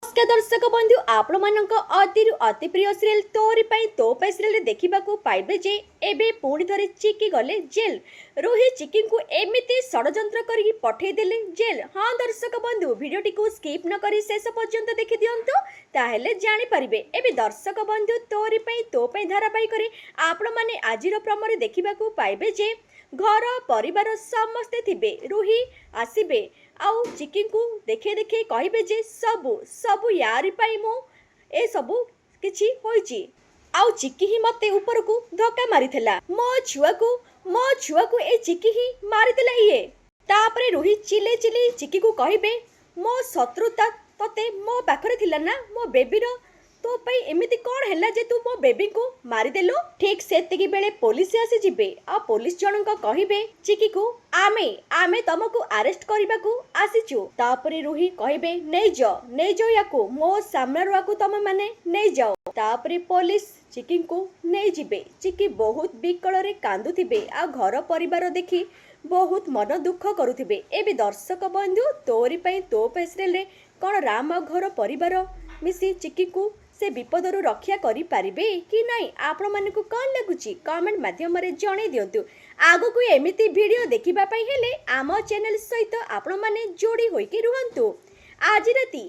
नमस्कार दर्शक बंधु आपण मानक अति प्रिय सीरियल तोरी पाई तो पाई सीरियल देखा पाइबे जे एबे पुणी थरे चिकी गले जेल। रोही चिकी को एमिति षडयंत्र करके पठे देले जेल। हाँ दर्शक बंधु भिडियोटी को स्किप न करी शेष पर्यंत देखि दियंतु ताहेले जानि परिबे। एबे दर्शक बंधु तोरी पाई तो पाई धारावाहिक रे आपण माने आजिर प्रमरे देखा पाइबे जे घर परिवार समस्ते थिबे। रूही आसीबे आउ चिकी को देखे देखे कहिबे जे सबु सबु यारी पाई मो ए सबु किछि होइची। आउ चिकी ही मते ऊपर को धक्का मारिथिला। मो छुआ को ए चिकी ही मारिथिला इए। तापरे रूही चिले चिले चिकी को कहिबे मो शत्रुता तते मो पाखरे थिला ना मो बेबी रो तो पई एमिति कोन हैला जे तू मो बेबी को मारी देलो। ठीक सेतिकी बेले पुलिस आसी जिबे आ पुलिस जनक कहिबे चिकी को आमे तमको अरेस्ट करबा को आसीचु। तापरे रूही कहिबे नै जो याको मो सामने रुआको तमे माने नै जाओ। तापरे पुलिस चिकी को नै जिबे। चिकी बहुत बिकल रे कांदुथिबे आ घर परिवार देखि बहुत मन दुख करुथिबे। एबे दर्शक बंधु तोरी पई तो पेसरेल रे कोन राम आ घर परिवार मिसी चिकी को से विपदरू रक्षा करि पारिबे कि नहीं आपण मानकु कोन लागुची कमेंट माध्यम रे जणे दियंतु। आगु को एमिति वीडियो देखिबा पई हेले आम चैनल सहित आपण माने जोड़ी होई कि रुहंतु। आज राती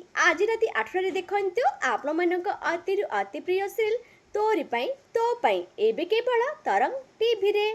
8 रे देखंतु आपण मानक अति प्रिय सीरियल तोरी पई तो पई एबे केवल तरंग टीवी रे।